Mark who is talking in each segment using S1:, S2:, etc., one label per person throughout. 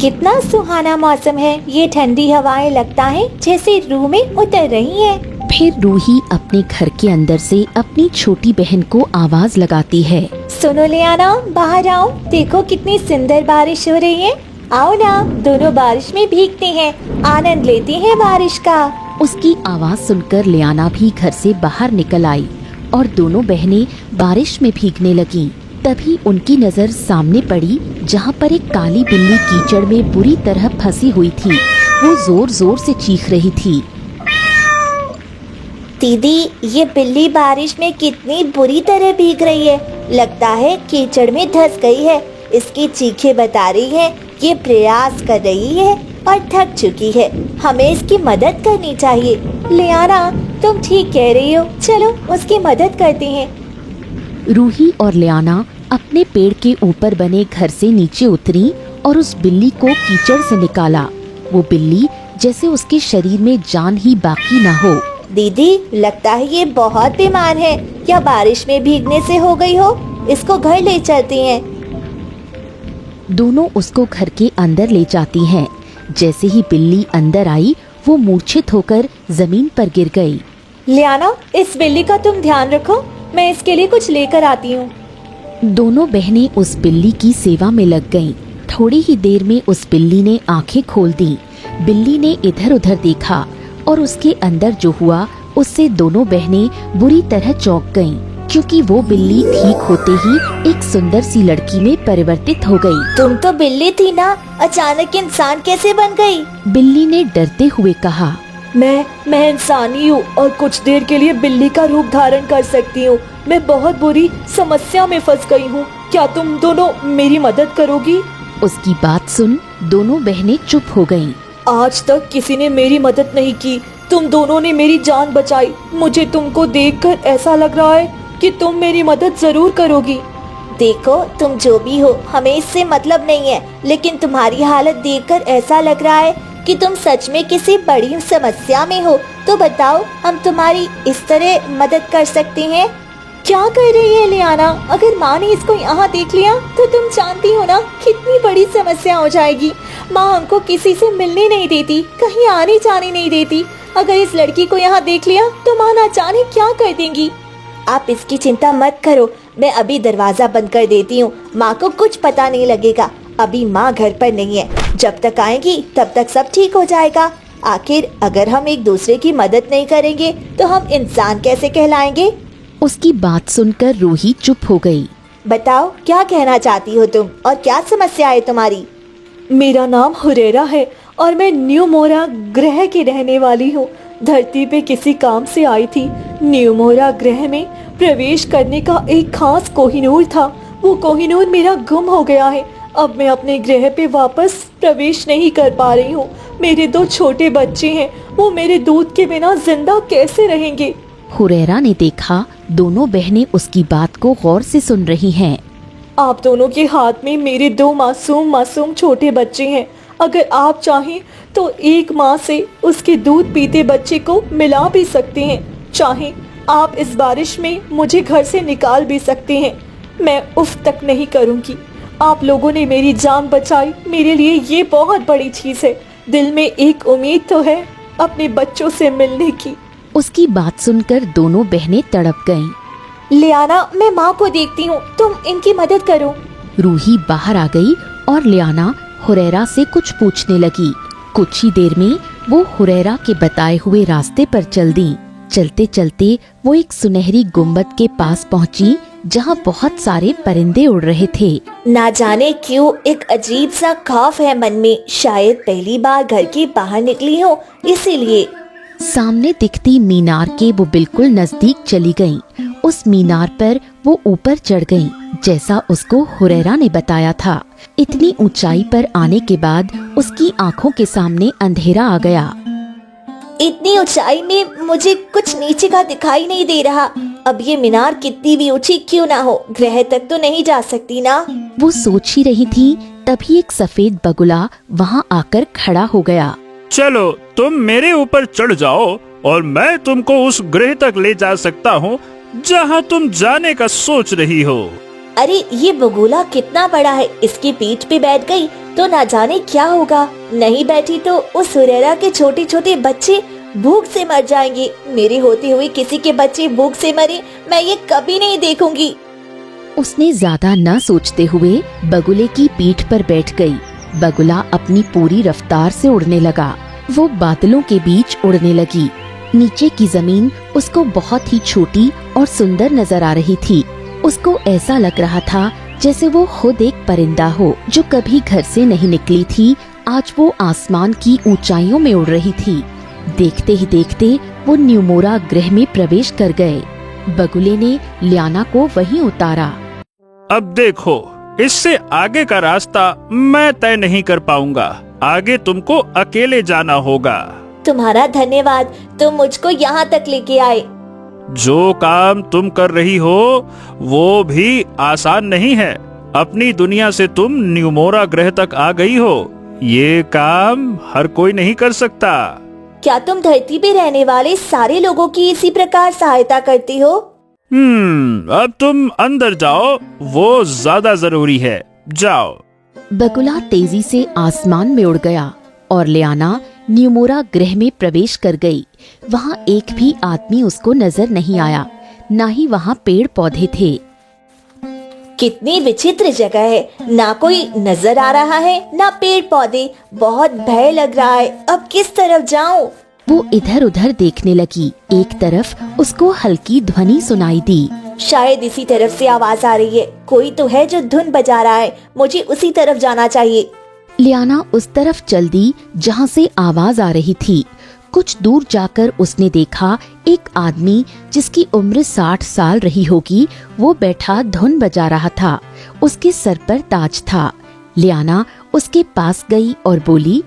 S1: कितना सुहाना मौसम है। ये ठंडी हवाएं लगता है जैसे रूह में उतर रही हैं।
S2: फिर रूही अपने घर के अंदर से अपनी छोटी बहन को आवाज लगाती है।
S1: सुनो लियाना, बाहर आओ, देखो कितनी सुंदर बारिश हो रही है। आओ ना, दोनों बारिश में भीगते हैं, आनंद लेते हैं बारिश का।
S2: उसकी आवाज सुनकर लियाना भी घर से बाहर निकल आई और दोनों बहनें बारिश में भीगने लगीं। तभी उनकी नजर सामने पड़ी जहाँ पर एक काली बिल्ली कीचड़ में बुरी तरह फंसी हुई थी। वो जोर जोर से चीख रही थी।
S1: दीदी, ये बिल्ली बारिश में कितनी बुरी तरह भीग रही है। लगता है कीचड़ में धंस गई है। इसकी चीखें बता रही है ये प्रयास कर रही है और थक चुकी है। हमें इसकी मदद करनी चाहिए। लियाना, तुम ठीक कह रही हो, चलो उसकी मदद करते हैं।
S2: रूही और लियाना अपने पेड़ के ऊपर बने घर से नीचे उतरी और उस बिल्ली को कीचड़ से निकाला। वो बिल्ली जैसे उसके शरीर में जान ही बाकी ना हो।
S1: दीदी, लगता है ये बहुत बीमार है, या बारिश में भीगने से हो गई हो। इसको घर ले चलते हैं।
S2: दोनों उसको घर के अंदर ले जाती हैं। जैसे ही बिल्ली अंदर आई, वो मूर्छित होकर जमीन पर गिर गई।
S1: लियाना, इस बिल्ली का तुम ध्यान रखो, मैं इसके लिए कुछ लेकर आती हूँ।
S2: दोनों बहनें उस बिल्ली की सेवा में लग गईं। थोड़ी ही देर में उस बिल्ली ने आंखें खोल दी। बिल्ली ने इधर उधर देखा और उसके अंदर जो हुआ उससे दोनों बहनें बुरी तरह चौंक गईं, क्योंकि वो बिल्ली ठीक होते ही एक सुंदर सी लड़की में परिवर्तित हो गई।
S1: तुम तो बिल्ली थी ना, अचानक इंसान कैसे बन गई?
S2: बिल्ली ने डरते हुए कहा।
S1: मैं इंसान ही हूँ और कुछ देर के लिए बिल्ली का रूप धारण कर सकती हूँ। मैं बहुत बुरी समस्या में फंस गई हूँ। क्या तुम दोनों मेरी मदद करोगी?
S2: उसकी बात सुन दोनों बहनें चुप हो गईं।
S1: आज तक किसी ने मेरी मदद नहीं की। तुम दोनों ने मेरी जान बचाई। मुझे तुमको देखकर ऐसा लग रहा है कि तुम मेरी मदद जरूर करोगी। देखो, तुम जो भी हो, हमें इससे मतलब नहीं है, लेकिन तुम्हारी हालत देखकर ऐसा लग रहा है कि तुम सच में किसी बड़ी समस्या में हो। तो बताओ, हम तुम्हारी इस तरह मदद कर सकते हैं। क्या कर रही है लियाना? अगर माँ ने इसको यहाँ देख लिया तो तुम जानती हो ना कितनी बड़ी समस्या हो जाएगी। माँ हमको किसी से मिलने नहीं देती, कहीं आने जाने नहीं देती। अगर इस लड़की को यहाँ देख लिया तो माँ ना जाने क्या कर देंगी। आप इसकी चिंता मत करो, मैं अभी दरवाजा बंद कर देती हूँ। माँ को कुछ पता नहीं लगेगा। अभी माँ घर पर नहीं है, जब तक आएगी तब तक सब ठीक हो जाएगा। आखिर अगर हम एक दूसरे की मदद नहीं करेंगे तो हम इंसान कैसे कहलाएंगे?
S2: उसकी बात सुनकर रूही चुप हो गई।
S1: बताओ, क्या कहना चाहती हो तुम और क्या समस्या है तुम्हारी? मेरा नाम हुरैरा है और मैं न्यू मोरा ग्रह की रहने वाली हूँ। धरती पे किसी काम से आई थी। न्यू मोरा ग्रह में प्रवेश करने का एक खास कोहिनूर था। वो कोहिनूर मेरा गुम हो गया है। अब मैं अपने ग्रह पे वापस प्रवेश नहीं कर पा रही हूँ। मेरे 2 छोटे बच्चे हैं, वो मेरे दूध के बिना जिंदा कैसे रहेंगे?
S2: हुरैरा ने देखा दोनों बहनें उसकी बात को गौर से सुन रही हैं।
S1: आप दोनों के हाथ में मेरे 2 मासूम छोटे बच्चे हैं। अगर आप चाहें तो एक माँ से उसके दूध पीते बच्चे को मिला भी सकते हैं। चाहें आप इस बारिश में मुझे घर से निकाल भी सकते हैं। मैं उफ तक नहीं करूँगी। आप लोगों ने मेरी जान बचाई, मेरे लिए ये बहुत बड़ी चीज़ है। दिल में एक उम्मीद तो है अपने बच्चों से मिलने की।
S2: उसकी बात सुनकर दोनों बहनें तड़प गईं।
S1: लियाना, मैं माँ को देखती हूँ, तुम इनकी मदद करो।
S2: रूही बाहर आ गई और लियाना हुरैरा से कुछ पूछने लगी। कुछ ही देर में वो हुरैरा के बताए हुए रास्ते पर चल दी। चलते चलते वो एक सुनहरी गुम्बद के पास पहुँची जहाँ बहुत सारे परिंदे उड़ रहे थे।
S1: ना जाने क्यों एक अजीब सा खौफ है मन में। शायद पहली बार घर के बाहर निकली हो, इसीलिए।
S2: सामने दिखती मीनार के वो बिल्कुल नजदीक चली गईं। उस मीनार पर वो ऊपर चढ़ गईं, जैसा उसको हुरैरा ने बताया था। इतनी ऊंचाई पर आने के बाद उसकी आंखों के सामने अंधेरा आ गया।
S1: इतनी ऊंचाई में मुझे कुछ नीचे का दिखाई नहीं दे रहा। अब ये मीनार कितनी भी ऊंची क्यों ना हो, ग्रह तक तो नहीं जा सकती ना।
S2: वो सोच ही रही थी, तभी एक सफेद बगुला वहाँ आकर खड़ा हो गया।
S3: चलो, तुम मेरे ऊपर चढ़ जाओ और मैं तुमको उस ग्रह तक ले जा सकता हूँ जहाँ तुम जाने का सोच रही हो।
S1: अरे ये बगुला कितना बड़ा है, इसकी पीठ पे बैठ गई तो ना जाने क्या होगा, नहीं बैठी तो उस हुरैरा के छोटे छोटे बच्चे भूख से मर जाएंगे। मेरे होते हुए किसी के बच्चे भूख से मरे, मैं ये कभी नहीं देखूंगी।
S2: उसने ज्यादा न सोचते हुए बगुले की पीठ पर बैठ गई। बगुला अपनी पूरी रफ्तार से उड़ने लगा। वो बादलों के बीच उड़ने लगी। नीचे की जमीन उसको बहुत ही छोटी और सुंदर नजर आ रही थी। उसको ऐसा लग रहा था जैसे वो खुद एक परिंदा हो जो कभी घर से नहीं निकली थी। आज वो आसमान की ऊंचाइयों में उड़ रही थी। देखते ही देखते वो न्यूमोरा ग्रह में प्रवेश कर गए। बगुले ने लियाना को वहीं उतारा।
S3: अब देखो, इससे आगे का रास्ता मैं तय नहीं कर पाऊंगा। आगे तुमको अकेले जाना होगा।
S1: तुम्हारा धन्यवाद, तुम मुझको यहाँ तक लेके आए।
S3: जो काम तुम कर रही हो वो भी आसान नहीं है। अपनी दुनिया से तुम न्यूमोरा ग्रह तक आ गई हो। ये काम हर कोई नहीं कर सकता।
S1: क्या तुम धरती पे रहने वाले सारे लोगों की इसी प्रकार सहायता करती हो?
S3: अब तुम अंदर जाओ, वो ज्यादा जरूरी है। जाओ।
S2: बगुला तेजी से आसमान में उड़ गया और लियाना न्यूमोरा ग्रह में प्रवेश कर गई। वहाँ एक भी आदमी उसको नजर नहीं आया, न ही वहाँ पेड़ पौधे थे।
S1: कितनी विचित्र जगह है, ना कोई नजर आ रहा है ना पेड़ पौधे। बहुत भय लग रहा है, अब किस तरफ जाऊं?
S2: वो इधर उधर देखने लगी। एक तरफ उसको हल्की ध्वनि सुनाई दी।
S1: शायद इसी तरफ से आवाज आ रही है। कोई तो है जो धुन बजा रहा है, मुझे उसी तरफ जाना चाहिए।
S2: लियाना उस तरफ चल दी जहाँ से आवाज आ रही थी। कुछ दूर जाकर उसने देखा एक आदमी जिसकी उम्र 60 साल रही होगी, वो बैठा धुन बजा रहा था। उसके सर पर ताज था। लियाना उसके पास गई और बोली,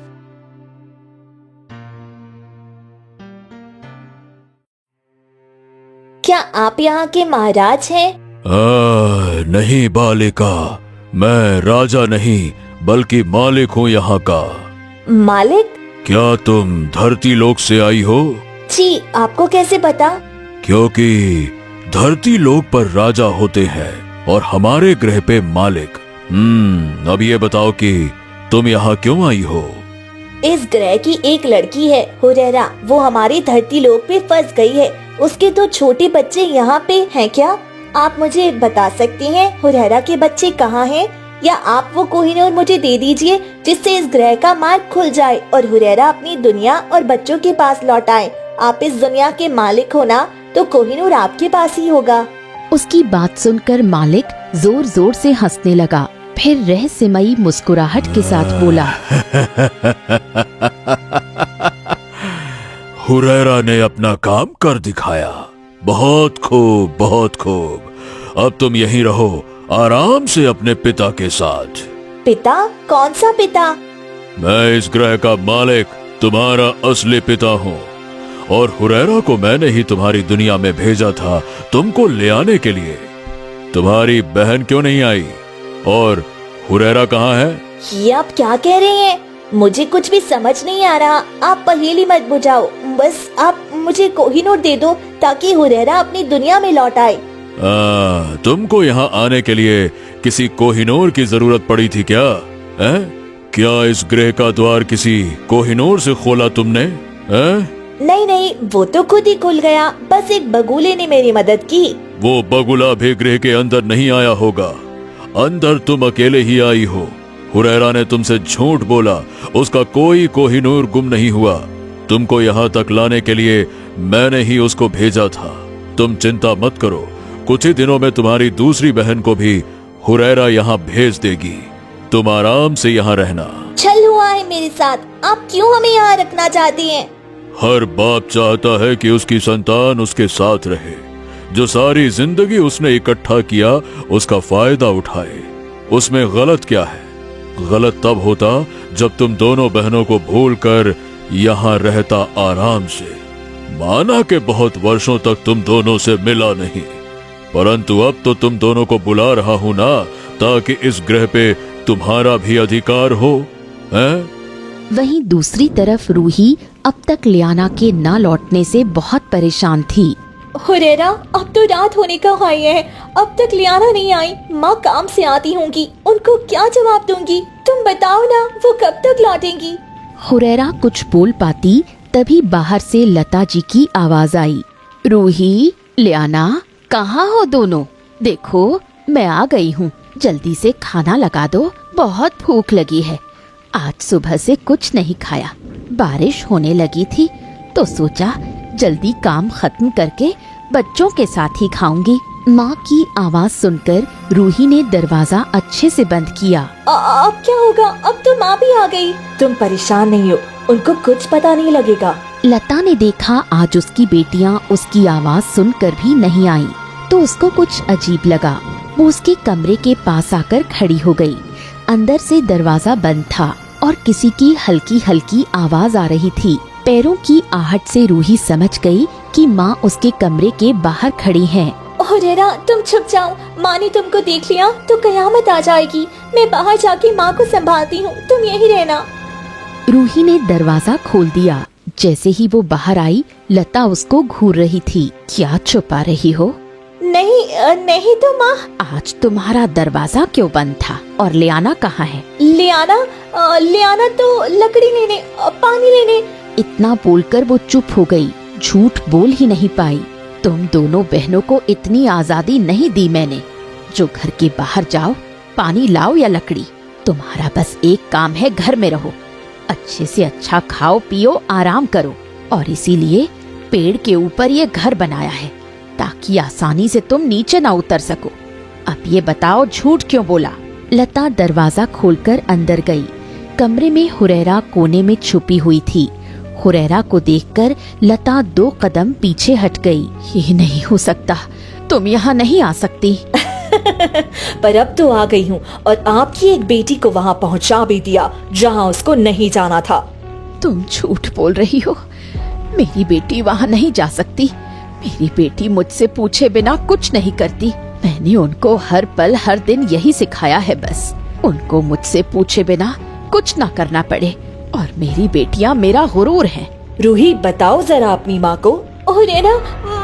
S1: क्या आप यहाँ के महाराज हैं?
S4: नहीं बालिका, मैं राजा नहीं बल्कि मालिक हूँ यहाँ का।
S1: मालिक?
S4: क्या तुम धरती लोक से आई हो?
S1: जी, आपको कैसे पता?
S4: क्योंकि धरती लोक पर राजा होते हैं और हमारे ग्रह पे मालिक। अब ये बताओ कि तुम यहाँ क्यों आई हो?
S1: इस ग्रह की एक लड़की है हुरैरा, वो हमारी धरती लोक पे फंस गई है। उसके तो छोटे बच्चे यहाँ पे हैं क्या? आप मुझे बता सकते हैं हुरैरा के बच्चे कहाँ हैं? या आप वो कोहिनूर मुझे दे दीजिए जिससे इस ग्रह का मार्ग खुल जाए और हुरैरा अपनी दुनिया और बच्चों के पास लौट आए। आप इस दुनिया के मालिक हो ना, तो कोहिनूर आपके पास ही होगा।
S2: उसकी बात सुनकर मालिक जोर जोर से हंसने लगा। फिर रहस्यमयी मुस्कुराहट के साथ बोला,
S4: हुरैरा ने अपना काम कर दिखाया। बहुत खूब, बहुत खूब। अब तुम यहीं रहो आराम से अपने पिता के साथ।
S1: पिता? कौन सा पिता?
S4: मैं इस ग्रह का मालिक, तुम्हारा असली पिता हूँ। और हुरैरा को मैंने ही तुम्हारी दुनिया में भेजा था तुमको ले आने के लिए। तुम्हारी बहन क्यों नहीं आई? और हुरैरा कहाँ है?
S1: ये आप क्या कह रहे हैं? मुझे कुछ भी समझ नहीं आ रहा। आप पहेली मत बुझाओ, बस आप मुझे कोहिनूर दे दो ताकि हुरैरा अपनी दुनिया में लौट आए।
S4: तुमको यहाँ आने के लिए किसी कोहिनूर की जरूरत पड़ी थी क्या? क्या इस ग्रह का द्वार किसी कोहिनूर से खोला तुमने?
S1: नहीं नहीं, वो तो खुद ही खुल गया। बस एक बगुले ने मेरी मदद की।
S4: वो बगुला भी ग्रह के अंदर नहीं आया होगा। अंदर तुम अकेले ही आई हो। हुरैरा ने तुमसे झूठ बोला। उसका कोई कोहिनूर गुम नहीं हुआ। तुमको यहाँ तक लाने के लिए मैंने ही उसको भेजा था। तुम चिंता मत करो, कुछ ही दिनों में तुम्हारी दूसरी बहन को भी हुरैरा यहाँ भेज देगी। तुम आराम से यहाँ रहना।
S1: छल हुआ है मेरे साथ। आप क्यों हमें यहाँ रखना चाहती हैं?
S4: हर बाप चाहता है कि उसकी संतान उसके साथ रहे। जो सारी जिंदगी उसने इकट्ठा किया उसका फायदा उठाए। उसमें गलत क्या है? गलत तब होता जब तुम दोनों बहनों को भूलकर यहाँ रहता आराम से। माना कि बहुत वर्षों तक तुम दोनों से मिला नहीं, परंतु अब तो तुम दोनों को बुला रहा हूं ना, ताकि इस ग्रह पे तुम्हारा भी अधिकार हो, हैं?
S2: वहीं दूसरी तरफ रूही अब तक लियाना के न लौटने से बहुत परेशान थी।
S1: हुरैरा, अब तो रात होने का आई है, अब तक लियाना नहीं आई। माँ काम से आती होंगी, उनको क्या जवाब दूंगी? तुम बताओ ना, वो कब तक लौटेंगी?
S2: हुरैरा कुछ बोल पाती तभी बाहर से लता जी की आवाज आई। रूही, लियाना, कहाँ हो दोनों? देखो मैं आ गई हूँ, जल्दी से खाना लगा दो, बहुत भूख लगी है। आज सुबह से कुछ नहीं खाया, बारिश होने लगी थी तो सोचा जल्दी काम खत्म करके बच्चों के साथ ही खाऊंगी। माँ की आवाज सुनकर रूही ने दरवाजा अच्छे से बंद किया।
S1: अब क्या होगा? अब तो माँ भी आ गई। तुम परेशान नहीं हो, उनको कुछ पता नहीं लगेगा।
S2: लता ने देखा आज उसकी बेटियाँ उसकी आवाज सुनकर भी नहीं आई तो उसको कुछ अजीब लगा। वो उसके कमरे के पास आकर खड़ी हो गई। अंदर से दरवाजा बंद था और किसी की हल्की हल्की आवाज आ रही थी। पैरों की आहट से रूही समझ गई कि माँ उसके कमरे के बाहर खड़ी है।
S1: हुरैरा, तुम छुप जाओ, माँ ने तुमको देख लिया तो कयामत आ जाएगी। मैं बाहर जाके माँ को संभालती हूँ, तुम यही रहना।
S2: रूही ने दरवाजा खोल दिया। जैसे ही वो बाहर आई, लता उसको घूर रही थी। क्या छुपा रही हो?
S1: नहीं तो माँ।
S2: आज तुम्हारा दरवाजा क्यों बंद था? और लियाना कहाँ है?
S1: लियाना तो लकड़ी लेने, पानी लेने।
S2: इतना बोलकर वो चुप हो गई, झूठ बोल ही नहीं पाई। तुम दोनों बहनों को इतनी आजादी नहीं दी मैंने। जो घर के बाहर जाओ, पानी लाओ या लकड़ी, तुम्हारा बस एक काम है, घर में रहो, अच्छे से अच्छा खाओ पियो, आराम करो। और इसीलिए पेड़ के ऊपर ये घर बनाया है ताकि आसानी से तुम नीचे ना उतर सको। अब ये बताओ झूठ क्यों बोला? लता दरवाजा खोलकर अंदर गई। कमरे में हुरैरा कोने में छुपी हुई थी। हुरैरा को देखकर लता 2 कदम पीछे हट गई। ये नहीं हो सकता, तुम यहाँ नहीं आ सकती।
S1: पर अब तो आ गई हूँ और आपकी एक बेटी को वहाँ पहुँचा भी दिया जहाँ उसको नहीं जाना था।
S2: तुम झूठ बोल रही हो, मेरी बेटी वहाँ नहीं जा सकती। मेरी बेटी मुझसे पूछे बिना कुछ नहीं करती। मैंने उनको हर पल हर दिन यही सिखाया है, बस उनको मुझसे पूछे बिना कुछ ना करना पड़े। और मेरी बेटियाँ मेरा गुरूर हैं।
S1: रूही, बताओ जरा अपनी माँ को। हुरैरा,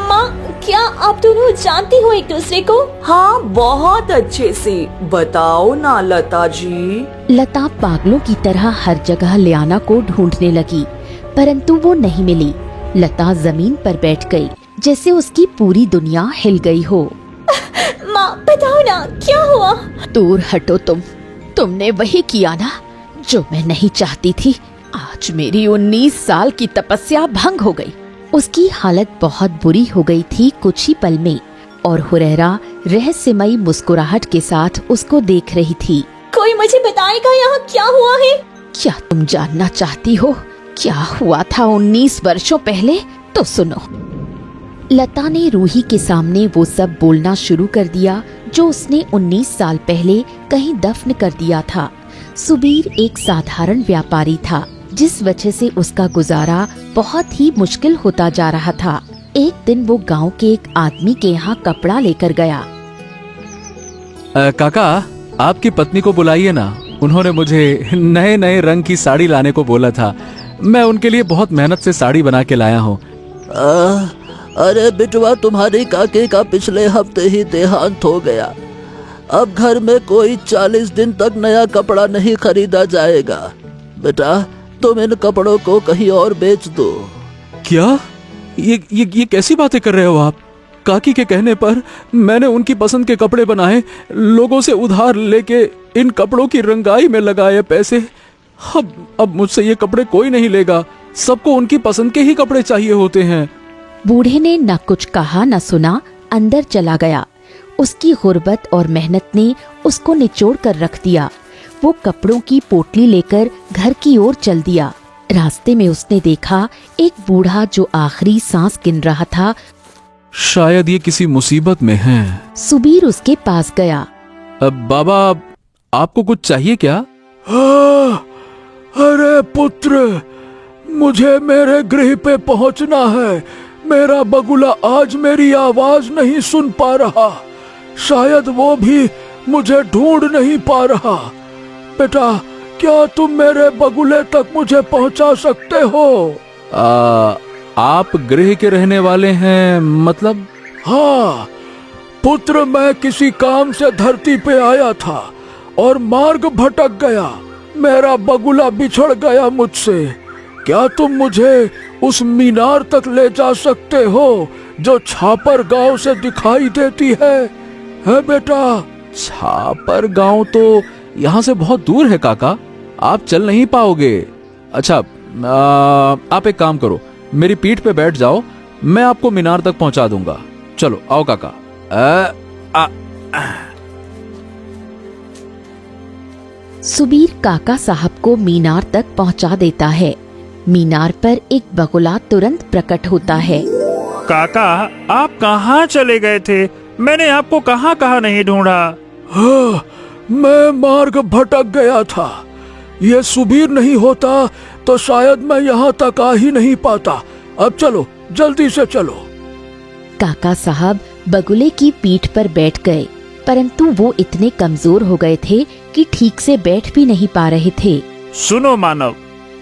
S1: माँ, क्या आप दोनों जानती हो एक दूसरे को?
S5: हाँ, बहुत अच्छे से। बताओ ना लता जी।
S2: लता पागलों की तरह हर जगह लियाना को ढूंढने लगी, परंतु वो नहीं मिली। लता जमीन पर बैठ गई, जैसे उसकी पूरी दुनिया हिल गई हो।
S1: माँ, बताओ ना क्या हुआ?
S2: दूर हटो तुमने वही किया ना जो मैं नहीं चाहती थी। आज मेरी 19 साल की तपस्या भंग हो गई। उसकी हालत बहुत बुरी हो गई थी कुछ ही पल में, और हुरैरा रहस्यमयी मुस्कुराहट के साथ उसको देख रही थी।
S1: कोई मुझे बताएगा यहाँ क्या हुआ है?
S2: क्या तुम जानना चाहती हो क्या हुआ था 19 वर्षों पहले? तो सुनो। लता ने रूही के सामने वो सब बोलना शुरू कर दिया जो उसने 19 साल पहले कहीं दफन कर दिया था। सुबीर एक साधारण व्यापारी था, जिस वजह से उसका गुजारा बहुत ही मुश्किल होता जा रहा था। एक दिन वो गांव के एक आदमी के यहाँ कपड़ा लेकर गया।
S6: काका, आपकी पत्नी को बुलाइए ना, उन्होंने मुझे नए नए रंग की साड़ी लाने को बोला था। मैं उनके लिए बहुत मेहनत से साड़ी बना के लाया हूँ।
S7: अरे बिटवा, तुम्हारी काके का पिछले हफ्ते ही देहांत हो गया। अब घर में कोई 40 दिन तक नया कपड़ा नहीं खरीदा जाएगा। बेटा, तुम इन कपड़ों को कहीं और बेच दो।
S6: क्या? ये कैसी बातें कर रहे हो आप? काकी के कहने पर मैंने उनकी पसंद के कपड़े बनाए, लोगों से उधार लेके इन कपड़ों की रंगाई में लगाए पैसे। अब मुझसे ये कपड़े कोई नहीं लेगा। सबको उनकी पसंद के ही कपड़े चाहिए होते हैं।
S2: बूढ़े ने न कुछ कहा न सुना, अंदर चला गया। उसकी गुर्बत और मेहनत ने उसको निचोड़ कर रख दिया। वो कपड़ों की पोटली लेकर घर की ओर चल दिया। रास्ते में उसने देखा एक बूढ़ा जो आखिरी सांस गिन रहा था।
S6: शायद ये किसी मुसीबत में है।
S2: सुबीर उसके पास गया।
S6: बाबा, आपको कुछ चाहिए क्या?
S7: अरे पुत्र, मुझे मेरे गृह पे पहुंचना है। मेरा बगुला आज मेरी आवाज नहीं सुन पा रहा। शायद वो भी मुझे ढूंढ नहीं पा रहा। बेटा, क्या तुम मेरे बगुले तक मुझे पहुंचा सकते हो?
S6: आप गृह के रहने वाले हैं, मतलब?
S4: हाँ पुत्र, मैं किसी काम से धरती पे आया था और मार्ग भटक गया। मेरा बगुला बिछड़ गया मुझसे। क्या तुम मुझे उस मीनार तक ले जा सकते हो जो छापर गांव से दिखाई देती है बेटा?
S6: छापर गांव तो यहाँ से बहुत दूर है काका, आप चल नहीं पाओगे। अच्छा, आप एक काम करो, मेरी पीठ पे बैठ जाओ, मैं आपको मीनार तक पहुंचा दूंगा। चलो आओ काका।
S2: सुबीर काका साहब को मीनार तक पहुंचा देता है। मीनार पर एक बगुला तुरंत प्रकट होता है।
S3: काका, आप कहाँ चले गए थे? मैंने आपको कहाँ कहाँ नहीं ढूंढा।
S4: हाँ, मैं मार्ग भटक गया था। ये सुबीर नहीं होता तो शायद मैं यहाँ तक आ ही नहीं पाता। अब चलो, जल्दी से चलो।
S2: काका साहब बगुले की पीठ पर बैठ गए, परंतु वो इतने कमजोर हो गए थे कि ठीक से बैठ भी नहीं पा रहे थे।
S3: सुनो मानव,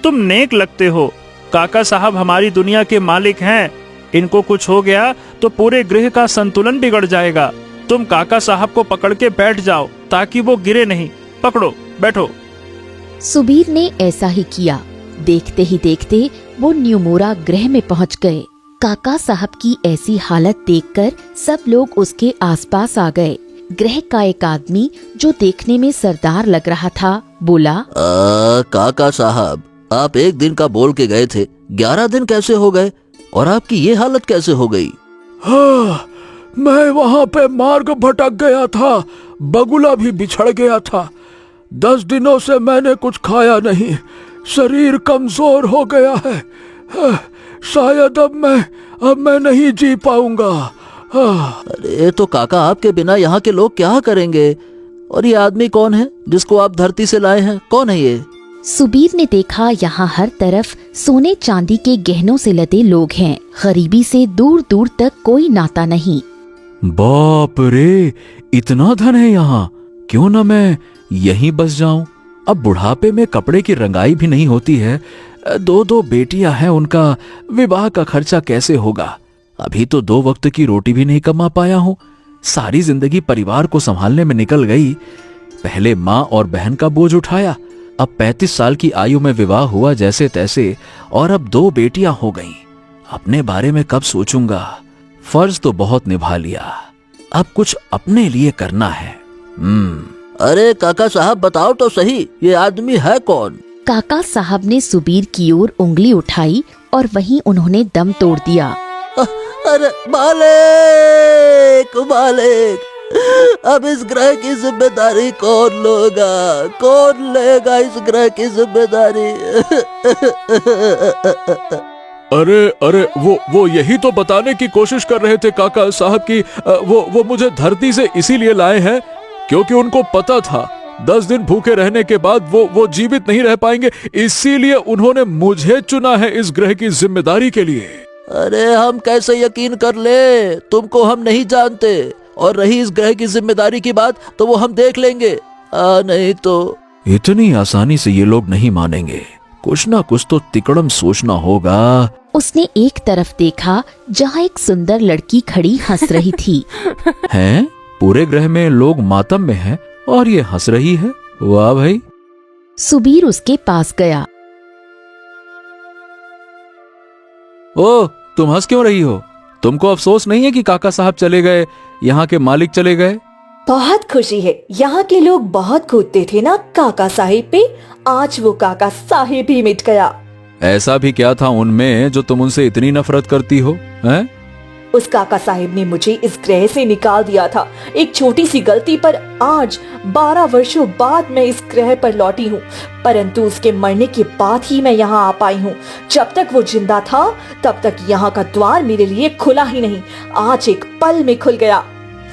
S3: तुम नेक लगते हो। काका साहब हमारी दुनिया के मालिक हैं। इनको कुछ हो गया तो पूरे गृह का संतुलन बिगड़ जाएगा। तुम काका साहब को पकड़ के बैठ जाओ ताकि वो गिरे नहीं। पकड़ो, बैठो।
S2: सुबीर ने ऐसा ही किया। देखते ही देखते वो न्यूमोरा गृह में पहुंच गए। काका साहब की ऐसी हालत देखकर सब लोग उसके आसपास आ गए। गृह का एक आदमी जो देखने में सरदार लग रहा था बोला,
S7: काका साहब, आप एक दिन का बोल के गए थे, 11 दिन कैसे हो गए और आपकी ये हालत कैसे हो गई?
S4: हाँ, मैं वहाँ पे मार्ग भटक गया था, बगुला भी बिछड़ गया था। 10 दिनों से मैंने कुछ खाया नहीं, शरीर कमजोर हो गया है। हाँ, शायद अब मैं नहीं जी पाऊंगा। हाँ।
S7: अरे तो काका, आपके बिना यहाँ के लोग क्या करेंगे? और ये आदमी कौन है जिसको आप धरती से लाए हैं? कौन है ये?
S2: सुबीर ने देखा यहाँ हर तरफ सोने चांदी के गहनों से लदे लोग हैं। गरीबी से दूर दूर तक कोई नाता नहीं।
S6: बाप रे, इतना धन है यहाँ, क्यों ना मैं यहीं बस जाऊं। अब बुढ़ापे में कपड़े की रंगाई भी नहीं होती है। 2 बेटियां हैं, उनका विवाह का खर्चा कैसे होगा? अभी तो 2 वक्त की रोटी भी नहीं कमा पाया हूँ। सारी जिंदगी परिवार को संभालने में निकल गई। पहले माँ और बहन का बोझ उठाया, अब 35 साल की आयु में विवाह हुआ जैसे तैसे, और अब 2 बेटियां हो गईं। अपने बारे में कब सोचूंगा? फर्ज तो बहुत निभा लिया, अब कुछ अपने लिए करना है।
S7: अरे काका साहब, बताओ तो सही, ये आदमी है कौन?
S2: काका साहब ने सुबीर की ओर उंगली उठाई और वहीं उन्होंने दम तोड़ दिया।
S7: अरे मालिक, अब इस ग्रह की जिम्मेदारी कौन लेगा इस ग्रह की जिम्मेदारी?
S4: अरे वो यही तो बताने की कोशिश कर रहे थे काका साहब की वो मुझे धरती से इसीलिए लाए हैं क्योंकि उनको पता था 10 दिन भूखे रहने के बाद वो जीवित नहीं रह पाएंगे, इसीलिए उन्होंने मुझे चुना है इस ग्रह की जिम्मेदारी के लिए।
S7: अरे हम कैसे यकीन कर ले? तुमको हम नहीं जानते, और रही इस ग्रह की जिम्मेदारी की बात तो वो हम देख लेंगे। नहीं तो।
S6: इतनी आसानी से ये लोग नहीं मानेंगे, कुछ ना कुछ तो तिकड़म सोचना होगा।
S2: उसने एक तरफ देखा जहाँ एक सुंदर लड़की खड़ी हंस रही थी।
S6: हैं? पूरे ग्रह में लोग मातम में हैं और ये हंस रही है। वाह भाई।
S2: सुबीर उसके पास गया।
S6: ओ, तुम हंस क्यों रही हो? तुमको अफसोस नहीं है कि काका साहब चले गए, यहाँ के मालिक चले गए?
S1: बहुत खुशी है। यहाँ के लोग बहुत कूदते थे ना काका साहिब पे, आज वो काका साहिब ही मिट गया।
S6: ऐसा भी क्या था उनमें जो तुम उनसे इतनी नफरत करती हो? हैं?
S1: उस काका साहिब ने मुझे इस ग्रह से निकाल दिया था, एक छोटी सी गलती पर आज 12 वर्षों बाद मैं इस ग्रह पर लौटी हूँ। परंतु उसके मरने के बाद ही मैं यहाँ आ पाई हूँ। जब तक वो जिंदा था तब तक यहाँ का द्वार मेरे लिए खुला ही नहीं, आज एक पल में खुल गया।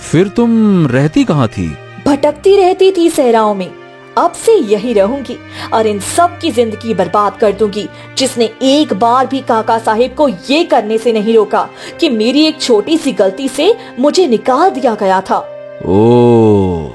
S6: फिर तुम रहती कहाँ थी?
S1: भटकती रहती थी सहराओं में। अब से यही रहूंगी और इन सब की जिंदगी बर्बाद कर दूंगी, जिसने एक बार भी काका साहिब को ये करने से नहीं रोका कि मेरी एक छोटी सी गलती से मुझे निकाल दिया गया था।
S6: ओ,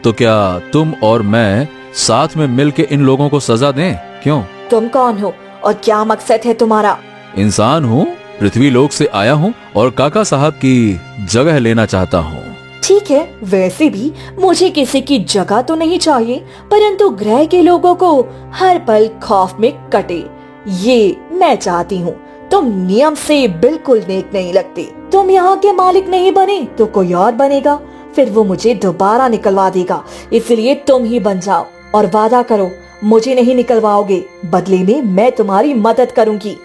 S6: तो क्या तुम और मैं साथ में मिलके इन लोगों को सजा दें? क्यों?
S1: तुम कौन हो और क्या मकसद है तुम्हारा?
S6: इंसान हूँ, पृथ्वी लोक से आया हूँ और काका साहब की जगह लेना चाहता हूँ।
S1: ठीक है, वैसे भी मुझे किसी की जगह तो नहीं चाहिए, परंतु ग्रह के लोगों को हर पल खौफ में कटे, ये मैं चाहती हूँ। तुम नियम से बिल्कुल नेक नहीं लगते। तुम यहाँ के मालिक नहीं बने तो कोई और बनेगा, फिर वो मुझे दोबारा निकलवा देगा। इसलिए तुम ही बन जाओ और वादा करो मुझे नहीं निकलवाओगे, बदले में मैं तुम्हारी मदद करूँगी।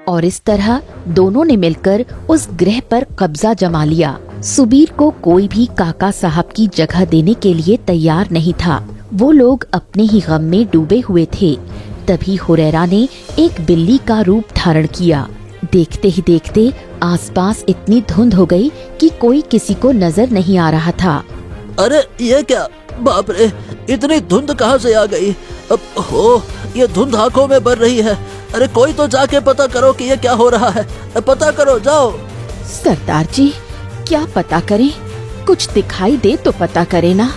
S2: और इस तरह दोनों ने मिलकर उस ग्रह पर कब्जा जमा लिया। सुबीर को कोई भी काका साहब की जगह देने के लिए तैयार नहीं था। वो लोग अपने ही गम में डूबे हुए थे। तभी हुरैरा ने एक बिल्ली का रूप धारण किया। देखते ही देखते आसपास इतनी धुंध हो गई कि कोई किसी को नजर नहीं आ रहा था।
S7: अरे ये क्या, बाप रे, इतनी धुंध कहाँ से आ गई? अब हो, ये धुंध आंखों में भर रही है। अरे कोई तो जाके पता करो कि ये क्या हो रहा है। पता करो, जाओ।
S2: सरदार जी, क्या पता करें? कुछ दिखाई दे तो पता करे ना।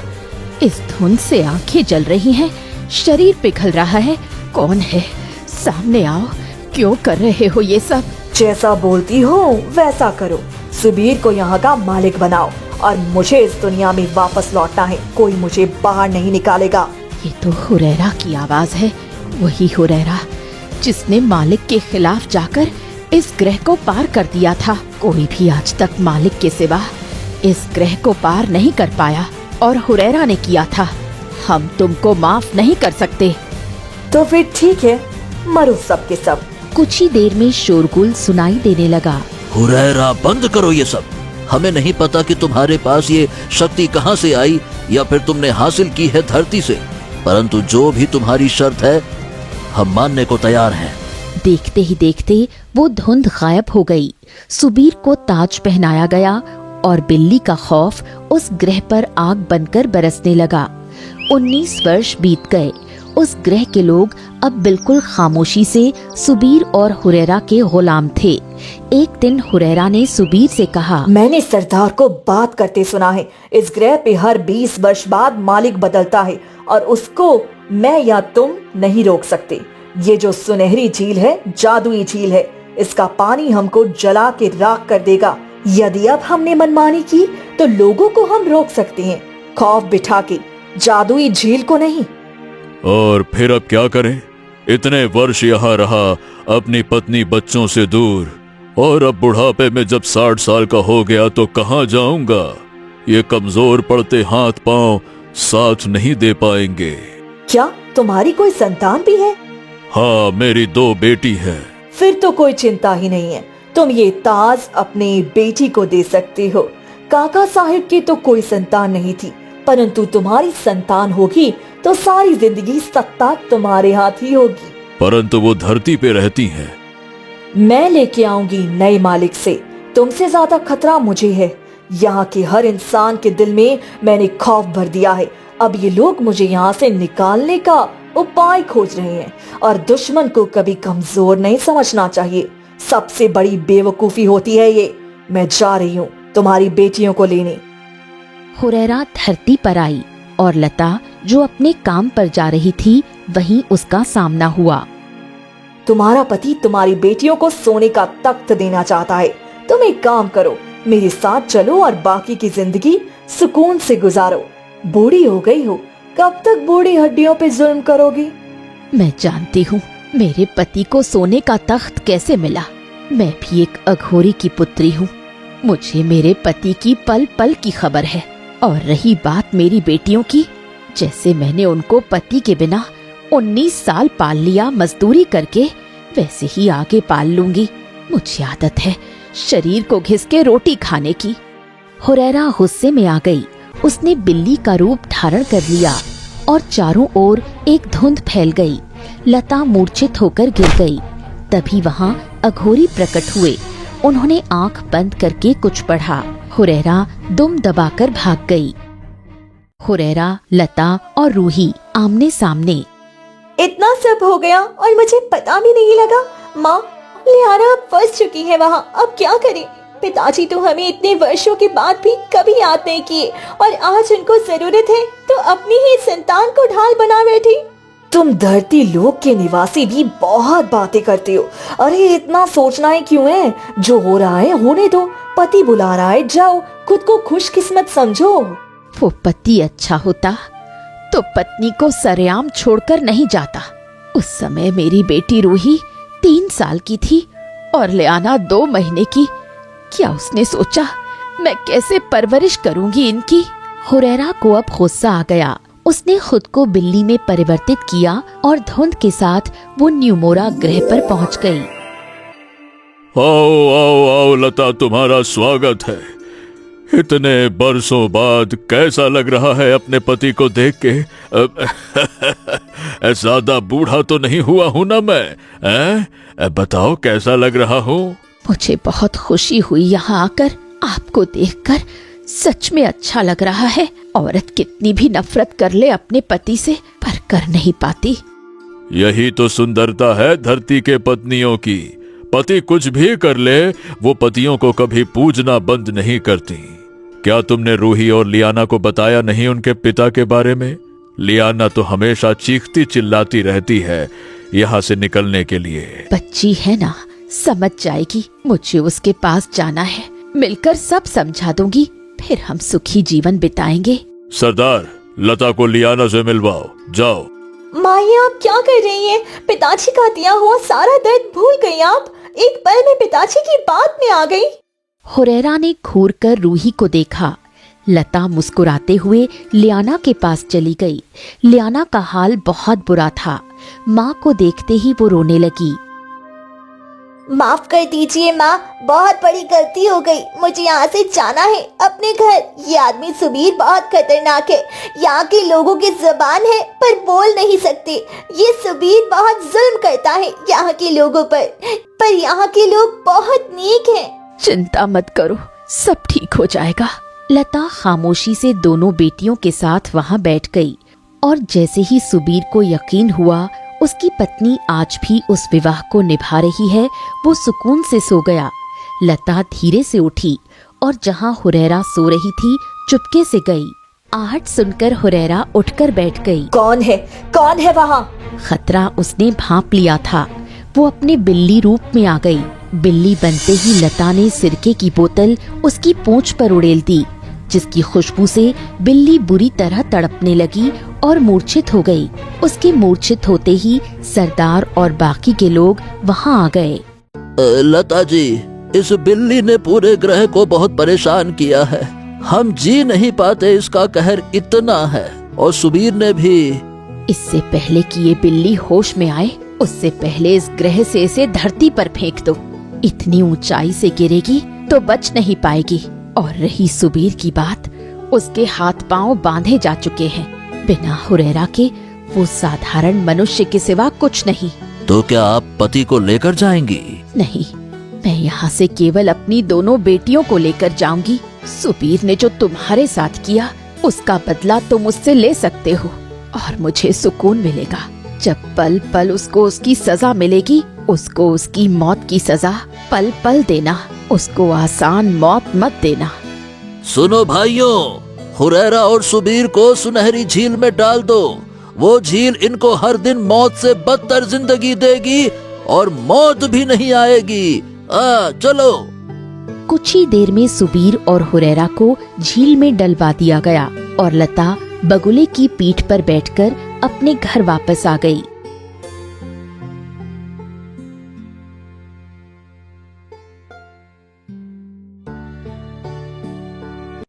S2: इस धुंध से आंखें जल रही हैं, शरीर पिघल रहा है। कौन है? सामने आओ। क्यों कर रहे हो ये सब?
S1: जैसा बोलती हो वैसा करो। सुबीर को यहाँ का मालिक बनाओ और मुझे इस दुनिया में वापस लौटना है। कोई मुझे बाहर नहीं निकालेगा।
S2: ये तो हुरैरा की आवाज है। वही हुरैरा जिसने मालिक के खिलाफ जाकर इस ग्रह को पार कर दिया था। कोई भी आज तक मालिक के सिवा इस ग्रह को पार नहीं कर पाया, और हुरैरा ने किया था। हम तुमको माफ नहीं कर सकते।
S1: तो फिर ठीक है, मरो सब के सब।
S2: कुछ ही देर में शोरगुल सुनाई देने लगा।
S7: हुरैरा, बंद करो ये सब। हमें नहीं पता कि तुम्हारे पास ये शक्ति कहाँ से आई या फिर तुमने हासिल की है धरती से, परंतु जो भी तुम्हारी शर्त है हम मानने को तैयार हैं।
S2: देखते ही देखते वो धुंध गायब हो गई। सुबीर को ताज पहनाया गया और बिल्ली का खौफ उस ग्रह पर आग बनकर बरसने लगा। 19 वर्ष बीत गए। उस ग्रह के लोग अब बिल्कुल खामोशी से सुबीर और हुरैरा के गुलाम थे। एक दिन हुरैरा ने सुबीर से कहा,
S1: मैंने सरदार को बात करते सुना है। इस ग्रह पे हर 20 वर्ष बाद मालिक बदलता है और उसको मैं या तुम नहीं रोक सकते। ये जो सुनहरी झील है जादुई झील है। इसका पानी हमको जला के राख कर देगा। यदि अब हमने मनमानी की तो लोगों को हम रोक सकते हैं, खौफ बिठा के, जादुई झील को नहीं।
S4: और फिर अब क्या करें? इतने वर्ष यहाँ रहा अपनी पत्नी बच्चों से दूर, और अब बुढ़ापे में जब 60 साल का हो गया तो कहाँ जाऊंगा? ये कमजोर पड़ते हाथ पांव साथ नहीं दे पाएंगे।
S1: क्या तुम्हारी कोई संतान भी है?
S4: हाँ, मेरी 2 बेटी है।
S1: फिर तो कोई चिंता ही नहीं है। तुम ये ताज अपनी बेटी को दे सकते हो। काका साहिब की तो कोई संतान नहीं थी, परंतु तुम्हारी संतान होगी तो सारी जिंदगी सत्ता तुम्हारे हाथ ही होगी।
S4: परंतु वो धरती पे रहती हैं।
S1: मैं लेके आऊंगी नए मालिक से। तुमसे ज्यादा खतरा मुझे है। यहाँ के हर इंसान के दिल में मैंने खौफ भर दिया है। अब ये लोग मुझे यहाँ से निकालने का उपाय खोज रहे हैं, और दुश्मन को कभी कमजोर नहीं समझना चाहिए। सबसे बड़ी बेवकूफी होती है ये। मैं जा रही हूँ तुम्हारी बेटियों को लेने।
S2: हुरैरा धरती पर आई और लता जो अपने काम पर जा रही थी वहीं उसका सामना हुआ।
S1: तुम्हारा पति तुम्हारी बेटियों को सोने का तख्त देना चाहता है। तुम एक काम करो, मेरे साथ चलो और बाकी की जिंदगी सुकून से गुजारो। बूढ़ी हो गई हो, कब तक बूढ़ी हड्डियों पे जुल्म करोगी?
S2: मैं जानती हूँ मेरे पति को सोने का तख्त कैसे मिला। मैं भी एक अघोरी की पुत्री हूँ। मुझे मेरे पति की पल पल की खबर है। और रही बात मेरी बेटियों की, जैसे मैंने उनको पति के बिना 19 साल पाल लिया मजदूरी करके, वैसे ही आगे पाल लूंगी। मुझे आदत है शरीर को घिस के रोटी खाने की। हुरैरा गुस्से में आ गई। उसने बिल्ली का रूप धारण कर लिया और चारों ओर एक धुंध फैल गई। लता मूर्छित होकर गिर गई। तभी वहाँ अघोरी प्रकट हुए। उन्होंने आंख बंद करके कुछ पढ़ा। हुरैरा दुम दबाकर भाग गई। हुरैरा, लता और रूही आमने सामने।
S1: इतना सब हो गया और मुझे पता भी नहीं लगा। माँ, लियारा अब फंस चुकी है वहाँ। अब क्या करें? पिताजी तो हमें इतने वर्षों के बाद भी कभी याद नहीं किए, और आज उनको जरूरत है तो अपनी ही संतान को ढाल बना बैठी। तुम धरती लोक के निवासी भी बहुत बातें करते हो। अरे इतना सोचना ही क्यों है? जो हो रहा है होने दो। पति बुला रहा है, जाओ, खुद को खुशकिस्मत समझो।
S2: वो पति अच्छा होता तो पत्नी को सरेआम छोड़कर नहीं जाता। उस समय मेरी बेटी रूही 3 साल की थी और लियाना 2 महीने की। क्या उसने सोचा मैं कैसे परवरिश करूंगी इनकी? हुरैरा को अब गुस्सा आ गया। उसने खुद को बिल्ली में परिवर्तित किया और धुंध के साथ वो न्यूमोरा ग्रह पर पहुंच गई।
S4: आओ आओ आओ लता, तुम्हारा स्वागत है। इतने बरसों बाद कैसा लग रहा है अपने पति को देख के? ज्यादा बूढ़ा तो नहीं हुआ हूं ना मैं? बताओ कैसा लग रहा हूँ?
S2: मुझे बहुत खुशी हुई यहाँ आकर। आपको देखकर सच में अच्छा लग रहा है। औरत कितनी भी नफरत कर ले अपने पति से, पर कर नहीं पाती।
S4: यही तो सुंदरता है धरती के पत्नियों की। पति कुछ भी कर ले, वो पतियों को कभी पूजना बंद नहीं करती। क्या तुमने रूही और लियाना को बताया नहीं उनके पिता के बारे में? लियाना तो हमेशा चीखती चिल्लाती रहती है यहाँ से निकलने के लिए।
S2: बच्ची है ना, समझ जाएगी। मुझे उसके पास जाना है, मिलकर सब समझा दूंगी, फिर हम सुखी जीवन बिताएंगे।
S4: सरदार, लता को लियाना से मिलवाओ, जाओ।
S1: माई आप क्या कर रही हैं? पिताजी का दिया हुआ सारा दर्द भूल गई आप। एक पल में पिताजी की बात में आ गई।
S2: हुरैरा ने घूर कर रूही को देखा। लता मुस्कुराते हुए लियाना के पास चली गई। लियाना का हाल बहुत बुरा था। माँ को देखते ही वो रोने लगी।
S1: माफ कर दीजिए माँ, बहुत बड़ी गलती हो गई। मुझे यहाँ से जाना है अपने घर। ये आदमी सुबीर बहुत खतरनाक है। यहाँ के लोगों की जुबान है पर बोल नहीं सकते। ये सुबीर बहुत जुल्म करता है यहाँ के लोगों पर यहाँ के लोग बहुत नेक हैं।
S2: चिंता मत करो, सब ठीक हो जाएगा। लता खामोशी से दोनों बेटियों के साथ वहाँ बैठ गई और जैसे ही सुबीर को यकीन हुआ उसकी पत्नी आज भी उस विवाह को निभा रही है, वो सुकून से सो गया। लता धीरे से उठी और जहाँ हुरैरा सो रही थी चुपके से गई। आहट सुनकर हुरैरा उठकर बैठ गई।
S1: कौन है वहाँ?
S2: खतरा उसने भांप लिया था। वो अपने बिल्ली रूप में आ गई। बिल्ली बनते ही लता ने सिरके की बोतल उसकी पूंछ पर उड़ेल दी, जिसकी खुशबू से बिल्ली बुरी तरह तड़पने लगी और मूर्छित हो गई। उसके मूर्छित होते ही सरदार और बाकी के लोग वहाँ आ गए।
S7: लता जी, इस बिल्ली ने पूरे ग्रह को बहुत परेशान किया है। हम जी नहीं पाते, इसका कहर इतना है। और सुबीर ने भी।
S2: इससे पहले कि ये बिल्ली होश में आए, उससे पहले इस ग्रह से इसे धरती पर फेंक दो। इतनी ऊंचाई से गिरेगी तो बच नहीं पाएगी। और रही सुबीर की बात, उसके हाथ पांव बांधे जा चुके हैं। बिना हुरैरा के वो साधारण मनुष्य के सिवा कुछ नहीं।
S7: तो क्या आप पति को लेकर जाएंगी?
S2: नहीं, मैं यहाँ से केवल अपनी दोनों बेटियों को लेकर जाऊंगी। सुबीर ने जो तुम्हारे साथ किया उसका बदला तुम मुझसे ले सकते हो और मुझे सुकून मिलेगा। जब पल पल उसको उसकी सजा मिलेगी, उसको उसकी मौत की सजा पल पल देना, उसको आसान मौत मत देना।
S7: सुनो भाइयों, हुरैरा और सुबीर को सुनहरी झील में डाल दो। वो झील इनको हर दिन मौत से बदतर जिंदगी देगी और मौत भी नहीं आएगी। चलो।
S2: कुछ ही देर में सुबीर और हुरैरा को झील में डलवा दिया गया और लता बगुले की पीठ पर बैठकर अपने घर वापस आ गई।